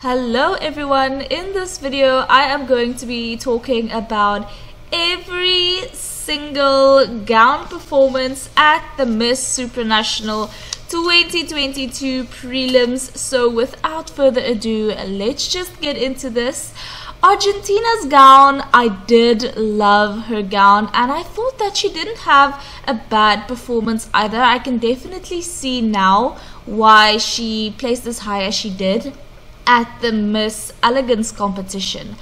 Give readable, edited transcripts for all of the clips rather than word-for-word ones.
Hello everyone, in this video I am going to be talking about every single gown performance at the Miss Supranational 2022 prelims. So without further ado, let's just get into this. Argentina's gown, I did love her gown and I thought that she didn't have a bad performance either. I can definitely see now why she placed as high as she did at the Miss Elegance competition.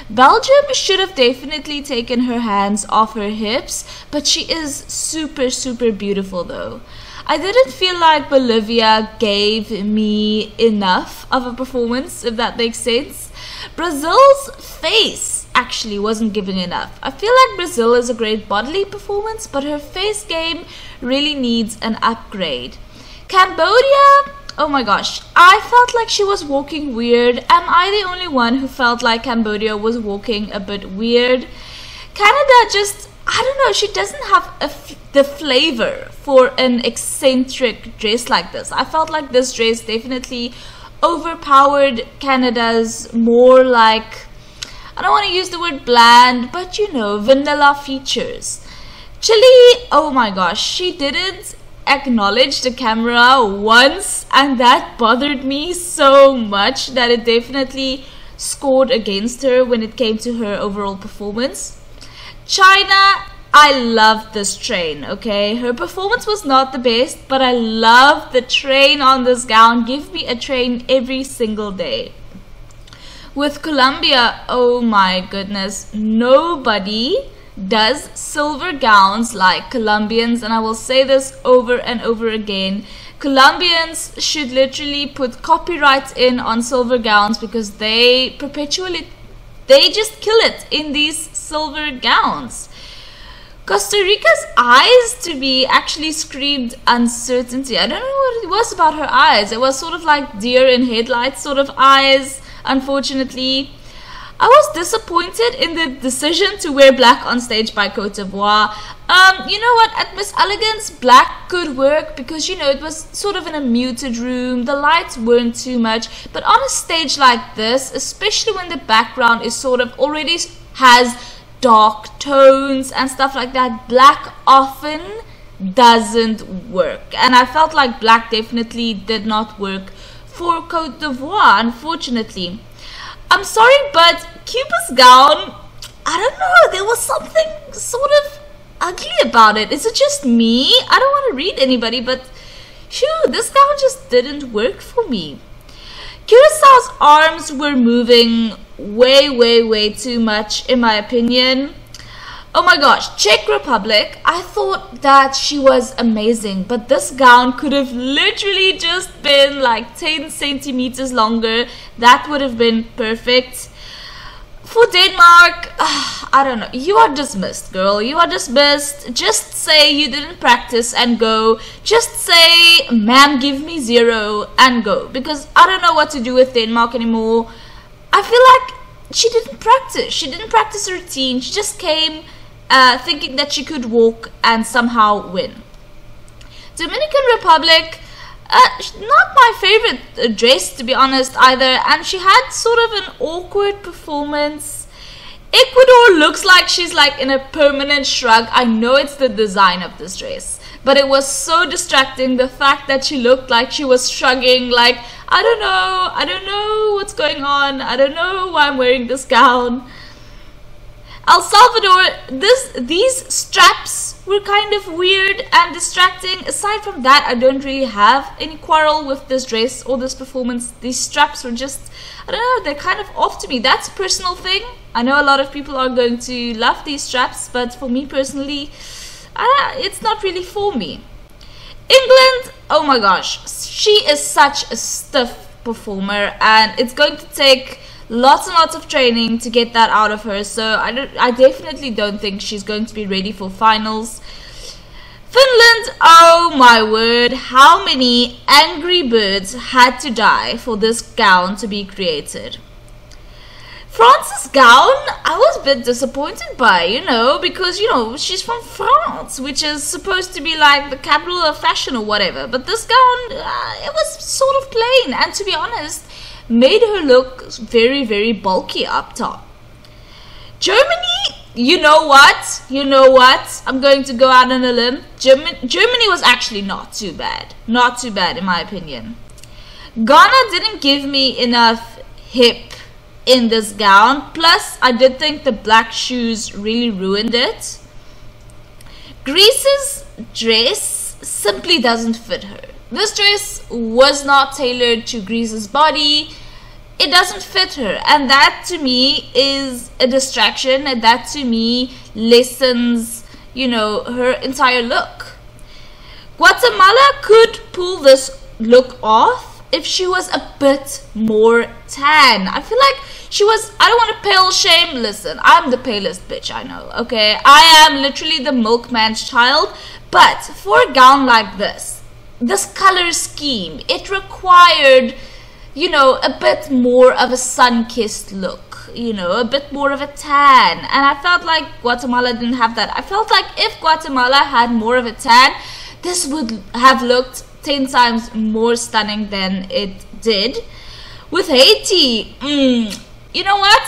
Belgium should have definitely taken her hands off her hips, but she is super beautiful though. I didn't feel like Bolivia gave me enough of a performance, if that makes sense. Brazil's face actually wasn't giving enough. I feel like Brazil is a great bodily performance, but her face game really needs an upgrade. Cambodia, oh my gosh, I felt like she was walking weird. Am I the only one who felt like Cambodia was walking a bit weird? Canada just, I don't know, she doesn't have the flavor for an eccentric dress like this. I felt like this dress definitely overpowered Canada's more like, I don't want to use the word bland, but you know, vanilla features. Chile, oh my gosh, she didn't acknowledge the camera once and that bothered me so much that it definitely scored against her when it came to her overall performance. China, I loved this train, okay? Her performance was not the best, but I love the train on this gown. Give me a train every single day. With Colombia, oh my goodness, nobody does silver gowns like Colombians, and I will say this over and over again. Colombians should literally put copyright in on silver gowns because they just kill it in these silver gowns. Costa Rica's eyes to me actually screamed uncertainty. I don't know what it was about her eyes. It was sort of like deer in headlights sort of eyes, unfortunately. I was disappointed in the decision to wear black on stage by Cote d'Ivoire. You know what, at Miss Elegance, black could work because, you know, it was sort of in a muted room, the lights weren't too much, but on a stage like this, especially when the background is sort of already has dark tones and stuff like that, black often doesn't work. And I felt like black definitely did not work for Cote d'Ivoire, unfortunately. I'm sorry, but Cuba's gown, I don't know, there was something sort of ugly about it. Is it just me? I don't want to read anybody, but phew, this gown just didn't work for me. Curaçao's arms were moving way too much in my opinion. Oh my gosh, Czech Republic, I thought that she was amazing, but this gown could have literally just been like 10 centimeters longer. That would have been perfect. For Denmark, I don't know, you are dismissed, girl, you are dismissed. Just say you didn't practice and go. Just say, ma'am, give me 0 and go, because I don't know what to do with Denmark anymore. I feel like she didn't practice a routine. She just came thinking that she could walk and somehow win. Dominican Republic, not my favorite dress to be honest either, and she had sort of an awkward performance. Ecuador looks like she's like in a permanent shrug. I know it's the design of this dress, but it was so distracting, the fact that she looked like she was shrugging, like I don't know what's going on, I don't know why I'm wearing this gown. El Salvador, these straps were kind of weird and distracting. Aside from that, I don't really have any quarrel with this dress or this performance. These straps were just, I don't know, they're kind of off to me. That's a personal thing. I know a lot of people are going to love these straps, but for me personally, it's not really for me. England, oh my gosh, she is such a stiff performer and it's going to take lots and lots of training to get that out of her, so I definitely don't think she's going to be ready for finals. Finland, oh my word, how many angry birds had to die for this gown to be created? France's gown, I was a bit disappointed by, you know, because, you know, she's from France, which is supposed to be like the capital of fashion or whatever, but this gown, it was sort of plain, and to be honest, made her look very, very bulky up top. Germany, you know what? I'm going to go out on a limb. Germany was actually not too bad. Not too bad in my opinion. Ghana didn't give me enough hip in this gown. Plus, I did think the black shoes really ruined it. Greece's dress simply doesn't fit her. This dress was not tailored to Greece's body. It doesn't fit her, and that to me is a distraction, and that to me lessens, you know, her entire look. Guatemala could pull this look off if she was a bit more tan. I feel like she was, I don't want to pale shame, listen, I'm the palest bitch I know, okay? I am literally the milkman's child, but for a gown like this color scheme, it required, you know, a bit more of a sun-kissed look, you know, a bit more of a tan. And I felt like Guatemala didn't have that. I felt like if Guatemala had more of a tan, this would have looked 10 times more stunning than it did. With Haiti, you know what?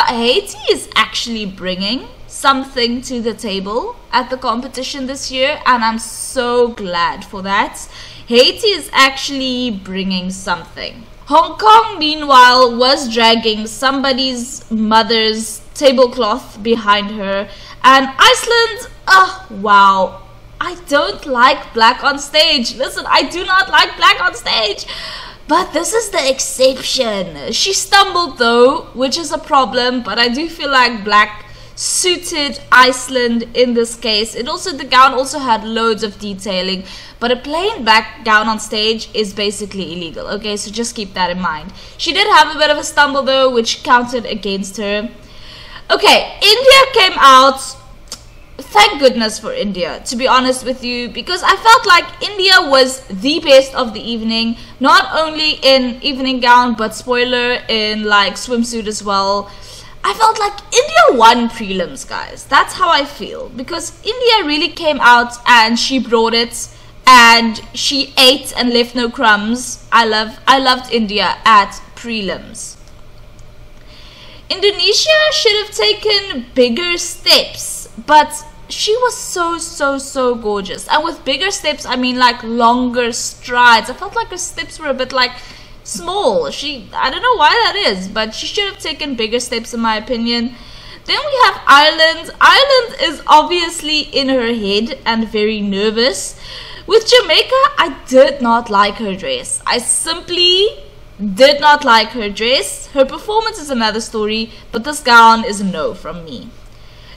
Haiti is actually bringing something to the table at the competition this year, and I'm so glad for that. Haiti is actually bringing something. Hong Kong, meanwhile, was dragging somebody's mother's tablecloth behind her. And Iceland, oh, wow. I don't like black on stage. Listen, I do not like black on stage. But this is the exception. She stumbled though, which is a problem. But I do feel like black suited Iceland in this case. The gown also had loads of detailing, but a plain black gown on stage is basically illegal, okay? So just keep that in mind. She did have a bit of a stumble though, which counted against her. Okay, India came out. Thank goodness for India, to be honest with you, because I felt like India was the best of the evening, not only in evening gown, but spoiler, in like swimsuit as well. I felt like India won prelims, guys. That's how I feel, because India really came out and she brought it, and she ate and left no crumbs. I loved India at prelims. Indonesia should have taken bigger steps, but she was so gorgeous. And with bigger steps, I mean like longer strides. I felt like her steps were a bit like small. I don't know why that is, but she should have taken bigger steps in my opinion. Then we have Ireland. Ireland is obviously in her head and very nervous. With Jamaica, I did not like her dress. I simply did not like her dress. Her performance is another story, but this gown is a no from me.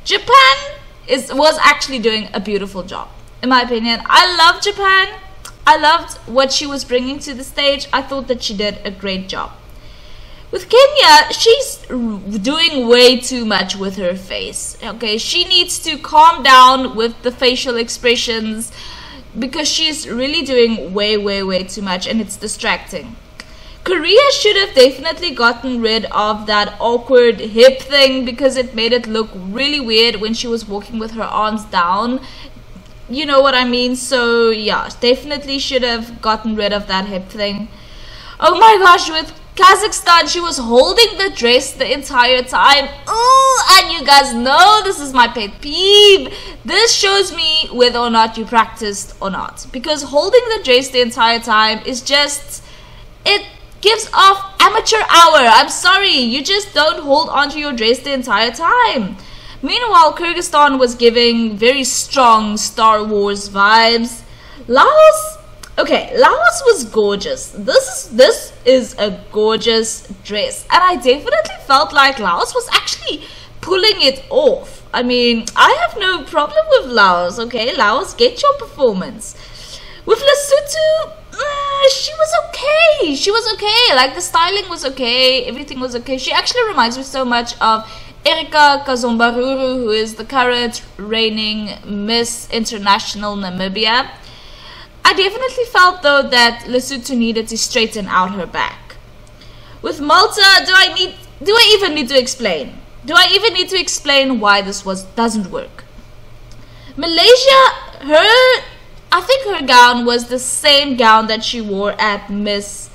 Japan was actually doing a beautiful job, in my opinion. I love Japan. I loved what she was bringing to the stage. I thought that she did a great job. With Kenya, she's doing way too much with her face. Okay, she needs to calm down with the facial expressions, because she's really doing way too much, and it's distracting. Korea should have definitely gotten rid of that awkward hip thing, because it made it look really weird when she was walking with her arms down. You know what I mean? So yeah, definitely should have gotten rid of that hip thing. Oh my gosh, with Kazakhstan, she was holding the dress the entire time. Oh, and you guys know this is my pet peeve. This shows me whether or not you practiced or not, because holding the dress the entire time is just, it gives off amateur hour. I'm sorry, you just don't hold onto your dress the entire time. Meanwhile, Kyrgyzstan was giving very strong Star Wars vibes. Laos, okay, Laos was gorgeous. This is a gorgeous dress, and I definitely felt like Laos was actually pulling it off. I mean, I have no problem with Laos, okay? Laos, get your performance. With Lesotho, she was okay. She was okay. Like, the styling was okay. Everything was okay. She actually reminds me so much of Erika Kazombaruru, who is the current reigning Miss International Namibia. I definitely felt though that Lesotho needed to straighten out her back. With Malta, do I even need to explain? Do I even need to explain why this doesn't work? Malaysia, I think her gown was the same gown that she wore at Miss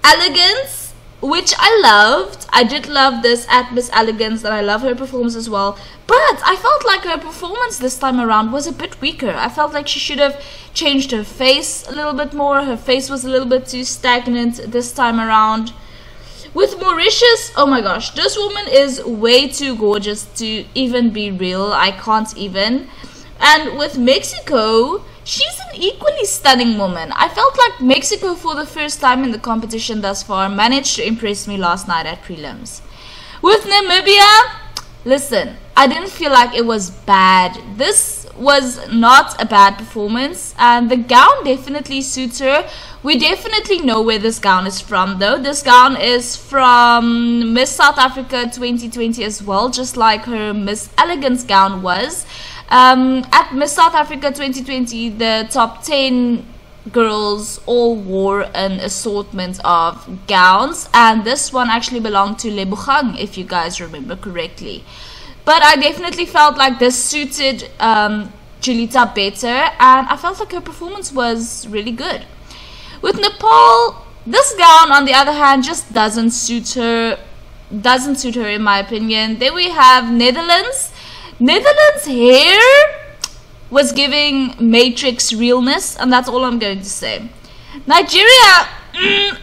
Elegance. which I loved. I did love this at Miss Elegance, and I love her performance as well. But I felt like her performance this time around was a bit weaker. I felt like she should have changed her face a little bit more. Her face was a little bit too stagnant this time around. With Mauritius, oh my gosh, this woman is way too gorgeous to even be real. I can't even. And with Mexico, she's an equally stunning woman. I felt like Mexico, for the first time in the competition thus far, managed to impress me last night at prelims. With Namibia, listen, I didn't feel like it was bad. This was not a bad performance, and the gown definitely suits her. We definitely know where this gown is from though. This gown is from Miss South Africa 2020 as well, just like her Miss Elegance gown was. At Miss South Africa 2020, the top 10 girls all wore an assortment of gowns, and this one actually belonged to Lebogang, if you guys remember correctly. But I definitely felt like this suited Julita better, and I felt like her performance was really good. With Nepal, this gown on the other hand just doesn't suit her in my opinion. Then we have Netherlands. Netherlands hair was giving Matrix realness, and that's all I'm going to say. Nigeria,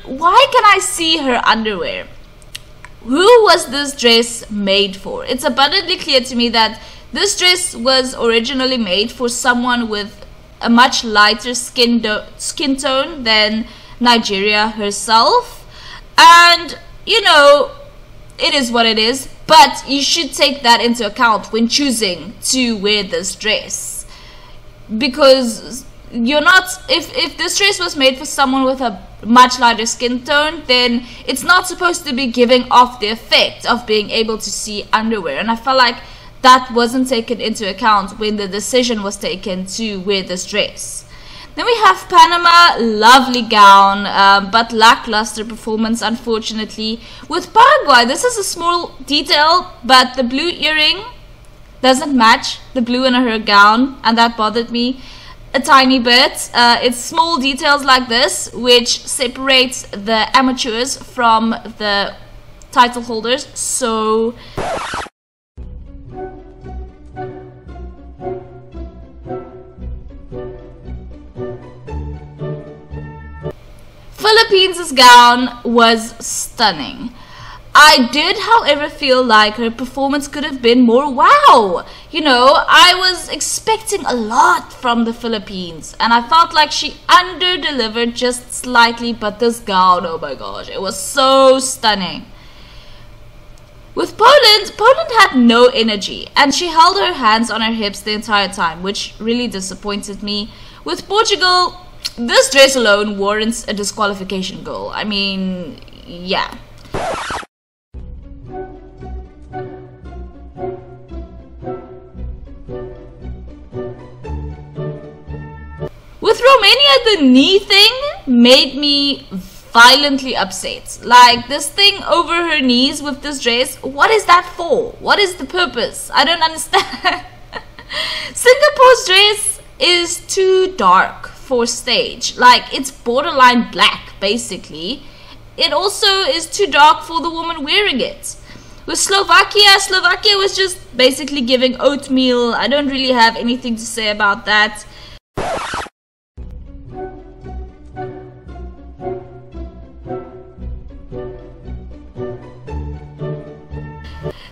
why can I see her underwear? Who was this dress made for? It's abundantly clear to me that this dress was originally made for someone with a much lighter skin tone than Nigeria herself. And, you know, it is what it is. But you should take that into account when choosing to wear this dress. Because you're not, if this dress was made for someone with a much lighter skin tone, then it's not supposed to be giving off the effect of being able to see underwear. And I felt like that wasn't taken into account when the decision was taken to wear this dress. Then we have Panama, lovely gown, but lackluster performance unfortunately. With Paraguay, this is a small detail, but the blue earring doesn't match the blue in her gown, and that bothered me a tiny bit. It's small details like this which separates the amateurs from the title holders. So Philippines' gown was stunning. I did, however, feel like her performance could have been more wow. You know, I was expecting a lot from the Philippines, and I felt like she under-delivered just slightly, but this gown, oh my gosh, it was so stunning. With Poland, Poland had no energy, and she held her hands on her hips the entire time, which really disappointed me. With Portugal, this dress alone warrants a disqualification goal. I mean, yeah. With Romania, the knee thing made me violently upset. Like, this thing over her knees with this dress, what is that for? What is the purpose? I don't understand. Singapore's dress is too dark for stage. Like, it's borderline black basically. It also is too dark for the woman wearing it. With Slovakia was just basically giving oatmeal. I don't really have anything to say about that.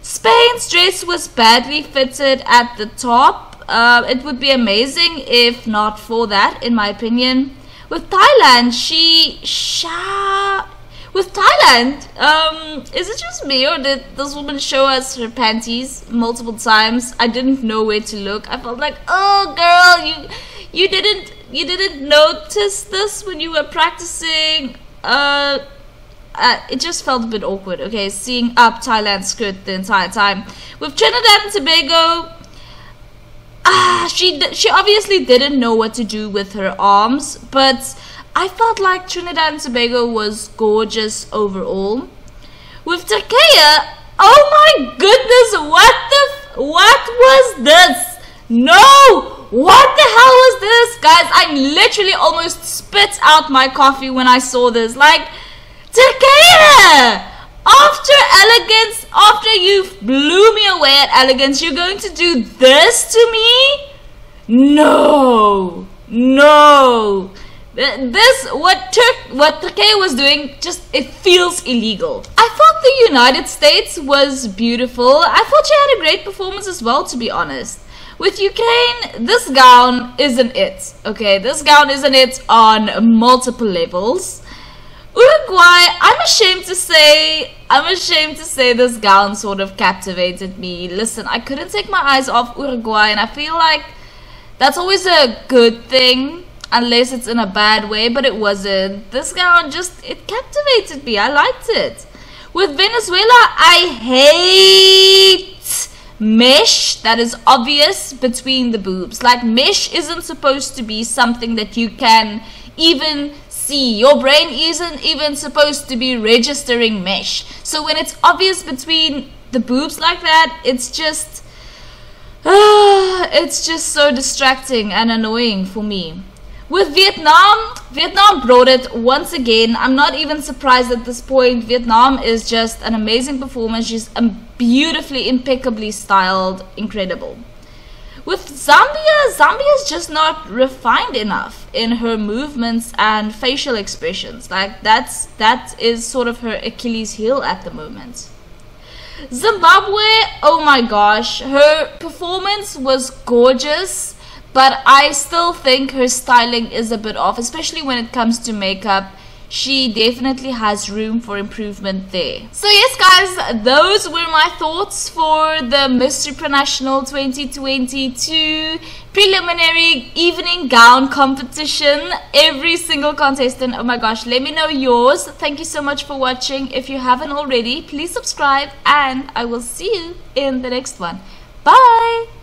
Spain's dress was badly fitted at the top. It would be amazing if not for that, in my opinion. With Thailand, is it just me, or did this woman show us her panties multiple times? I didn't know where to look. I felt like, oh girl, you didn't notice this when you were practicing. It just felt a bit awkward, okay, seeing up Thailand's skirt the entire time. With Trinidad and Tobago, she obviously didn't know what to do with her arms, but I felt like Trinidad and Tobago was gorgeous overall. With Turkey, oh my goodness, what was this? No! What the hell was this? Guys, I literally almost spit out my coffee when I saw this. Like, Leakena! After elegance, after you blew me away at elegance, you're going to do this to me? No, no. This, what Leakena was doing, just, it feels illegal. I thought the United States was beautiful. I thought she had a great performance as well, to be honest. With Ukraine, this gown isn't it. Okay, this gown isn't it on multiple levels. Uruguay, I'm ashamed to say this gown sort of captivated me. Listen, I couldn't take my eyes off Uruguay, and I feel like that's always a good thing, unless it's in a bad way, but it wasn't. This gown just, it captivated me. I liked it. With Venezuela, I hate mesh that is obvious between the boobs. Like, mesh isn't supposed to be something that you can even see. Your brain isn't even supposed to be registering mesh. So when it's obvious between the boobs like that, it's just so distracting and annoying for me. With Vietnam, Vietnam brought it once again. I'm not even surprised at this point. Vietnam is just an amazing performance. She's beautifully, impeccably styled, incredible. With Zambia, Zambia's just not refined enough in her movements and facial expressions. Like, that is sort of her Achilles heel at the moment. Zimbabwe, oh my gosh, her performance was gorgeous, but I still think her styling is a bit off, especially when it comes to makeup. She definitely has room for improvement there. So yes guys, those were my thoughts for the Miss Supranational 2022 preliminary evening gown competition. Every single contestant, oh my gosh, let me know yours. Thank you so much for watching. If you haven't already, please subscribe, and I will see you in the next one. Bye!